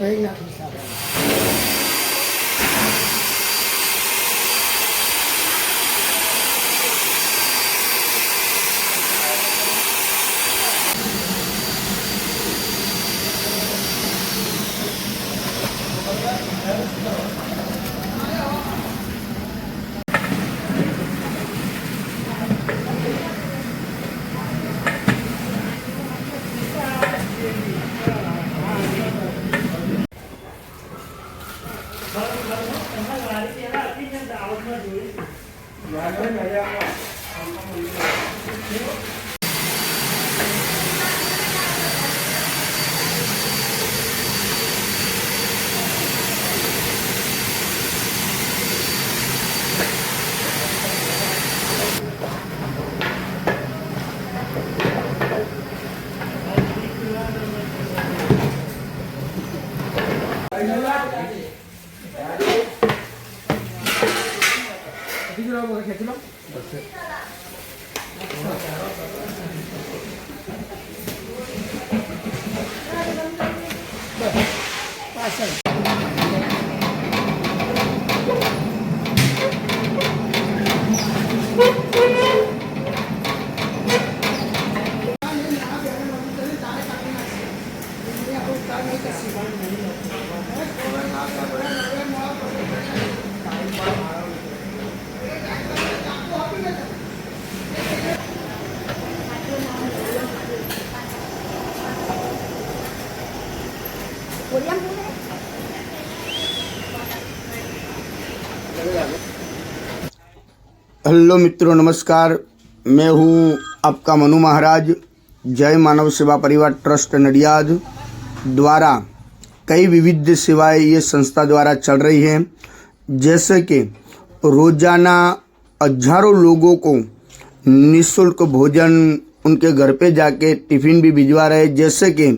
કઈ નાખી સાહેબ. हेलो मित्रों, नमस्कार। मैं हूं आपका मनु महाराज। जय मानव सेवा परिवार ट्रस्ट नडियाद द्वारा कई विविध सेवाएं ये संस्था द्वारा चल रही हैं, जैसे कि रोज़ाना हजारों लोगों को निःशुल्क भोजन उनके घर पे जाके टिफ़िन भी भिजवा रहे हैं। जैसे कि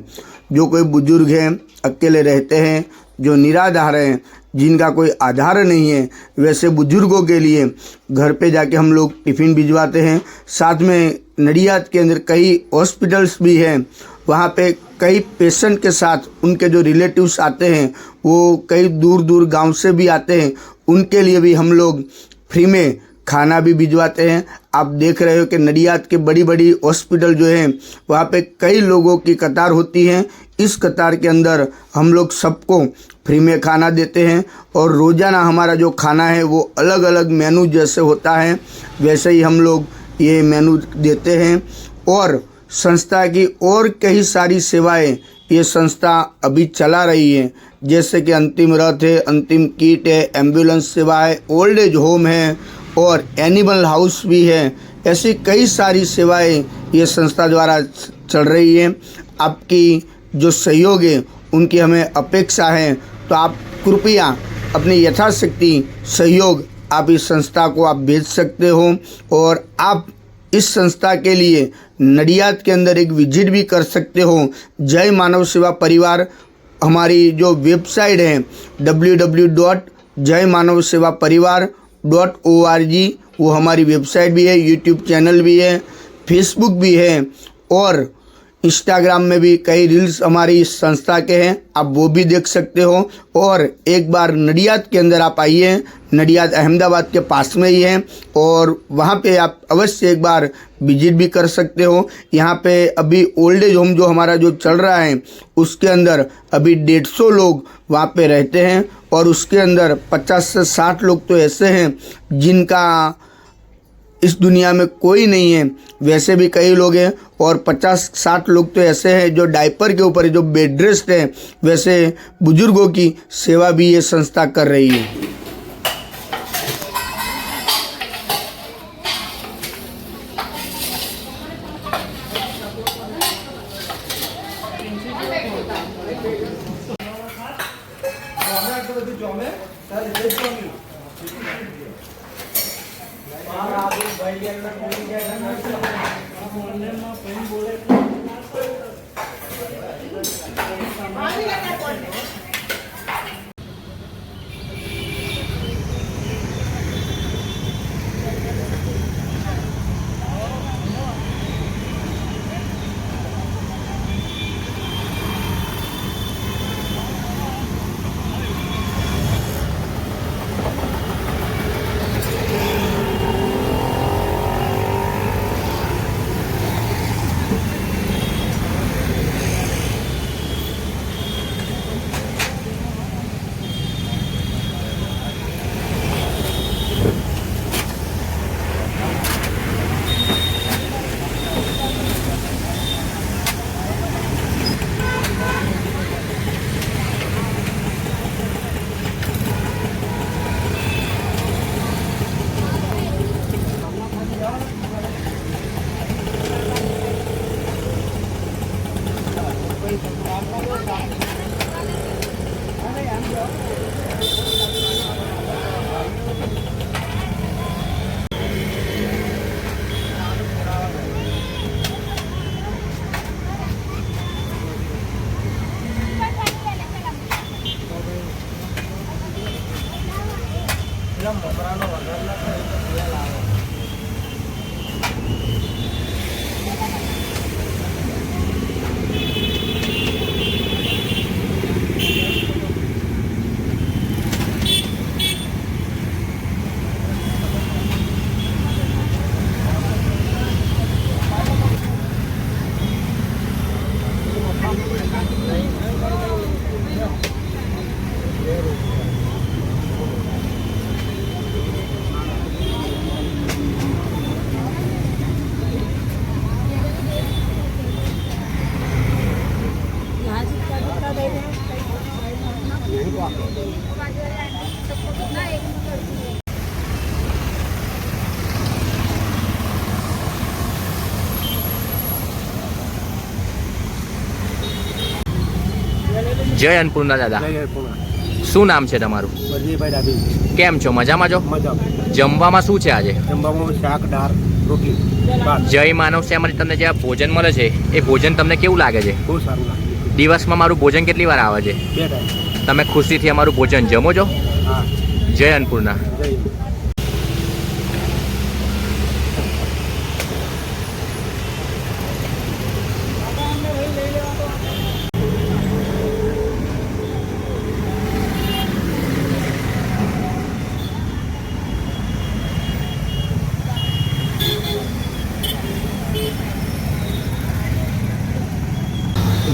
जो कोई बुजुर्ग हैं, अकेले रहते हैं, जो निराधार हैं, जिनका कोई आधार नहीं है, वैसे बुजुर्गों के लिए घर पे जाके हम लोग टिफ़िन भिजवाते हैं। साथ में नडियाद के अंदर कई हॉस्पिटल्स भी हैं, वहाँ पे कई पेशेंट के साथ उनके जो रिलेटिव्स आते हैं, वो कई दूर दूर गांव से भी आते हैं, उनके लिए भी हम लोग फ्री में खाना भी भिजवाते हैं। आप देख रहे हो कि नडियाद के बड़ी बड़ी हॉस्पिटल जो हैं, वहाँ पे कई लोगों की कतार होती है। इस कतार के अंदर हम लोग सबको फ्री में खाना देते हैं और रोज़ाना हमारा जो खाना है वो अलग अलग मेनू जैसे होता है वैसे ही हम लोग ये मेनू देते हैं। और संस्था की और कई सारी सेवाएं ये संस्था अभी चला रही है, जैसे कि अंतिम रथ है, अंतिम किट है, एम्बुलेंस सेवा है, ओल्ड एज होम है और एनिमल हाउस भी है। ऐसी कई सारी सेवाएं ये संस्था द्वारा चल रही है। आपकी जो सहयोग है उनकी हमें अपेक्षा है, तो आप कृपया अपनी यथाशक्ति सहयोग आप इस संस्था को आप भेज सकते हो। और आप इस संस्था के लिए नडियाद के अंदर एक विजिट भी कर सकते हो। जय मानव सेवा परिवार हमारी जो वेबसाइट है www.jaymanavsevaparivar.org, वो हमारी वेबसाइट भी है, यूट्यूब चैनल भी है, फेसबुक भी है और इंस्टाग्राम में भी कई रील्स हमारी इस संस्था के हैं, आप वो भी देख सकते हो। और एक बार नडियाद के अंदर आप आइए, नडियाद अहमदाबाद के पास में ही है और वहाँ पे आप अवश्य एक बार विजिट भी कर सकते हो। यहाँ पे अभी ओल्ड एज होम जो हमारा जो चल रहा है उसके अंदर अभी 150 लोग वहाँ पे रहते हैं और उसके अंदर 50 से 60 लोग तो ऐसे हैं जिनका इस दुनिया में कोई नहीं है, वैसे भी कई लोग हैं। और 50-60 लोग तो ऐसे हैं जो डायपर के ऊपर जो बेड रेस्ट है, वैसे बुजुर्गों की सेवा भी ये संस्था कर रही है। જય અન્નપૂર્ણા દાદા, શું નામ છે તમારું? કેમ છો? મજામાં છો? જમવામાં શું છે આજે? શાક, દાળ, રોટલી. જય માનવ સેવામાંથી તમને જે આ ભોજન મળે છે એ ભોજન તમને કેવું લાગે છે? બહુ સારું લાગે. દિવસમાં મારું ભોજન કેટલી વાર આવે છે? 2 ટાઈમ. તમે ખુશીથી અમારું ભોજન જમો છો? હા. જય અન્નપૂર્ણા.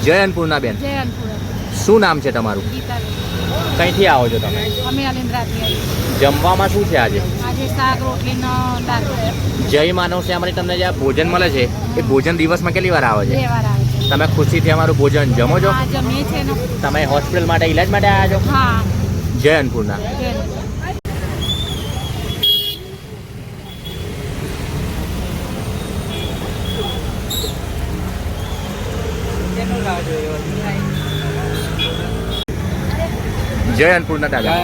જય અન્નપૂર્ણા બેન, જય અન્નપૂર્ણા. શું નામ છે તમારું? ગીતાબેન. કઈથી આવો છો તમે? અમે અલિન્દ્રાથી આવીએ. જમવામાં શું છે આજે? આજે શાક રોટલી નો દાળ. જય માનવ સેવામાંથી તમને જે આ ભોજન મળે છે એ ભોજન દિવસમાં કેટલી વાર આવે 2 છે? વાર આવે છે. તમે ખુશીથી અમારું ભોજન જમો છો? હા, જમીએ છે ને. તમે હોસ્પિટલ માટે ઈલાજ માટે આવ્યા છો? હા. જય અન્નપૂર્ણા. જય અન્નપૂર્ણા. જય અન્નપૂર્ણા દાદા,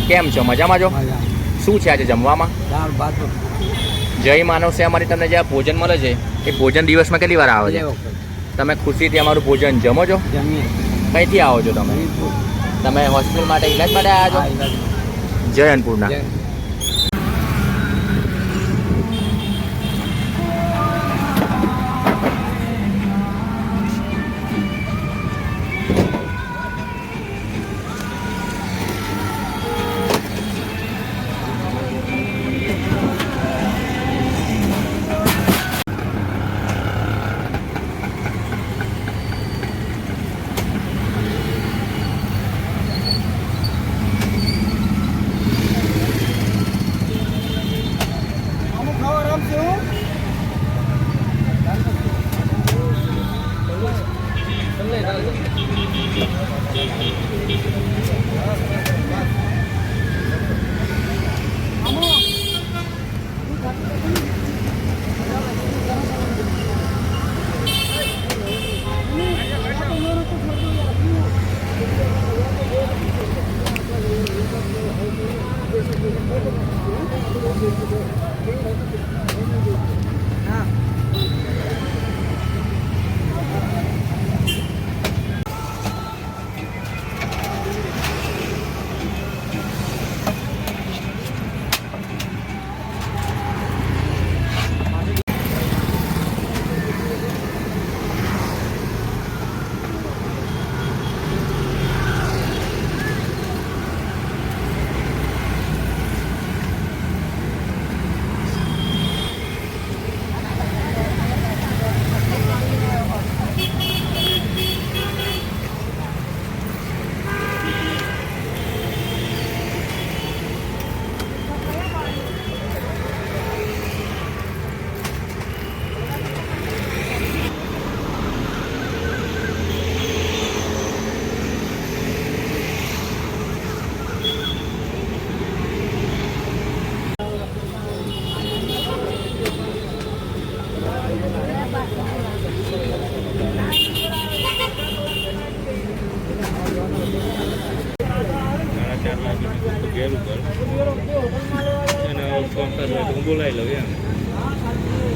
કેમ છો? મજામાં છો? શું છે આજે જમવામાં? દાળ, ભાત. જય માનવ સેવામાંથી તમને જે આ ભોજન મળે છે એ ભોજન દિવસમાં કેટલી વાર આવે છે? તમે ખુશીથી અમારું ભોજન જમો છો? જમીએ. કઈથી આવો છો તમે? તમે હોસ્પિટલ માટે ઈલાજ માટે આવ્યા છો? જય અન્નપૂર્ણા. ઉપર એને ફોન કરવો હોય તો હું બોલાવી લઉં એમ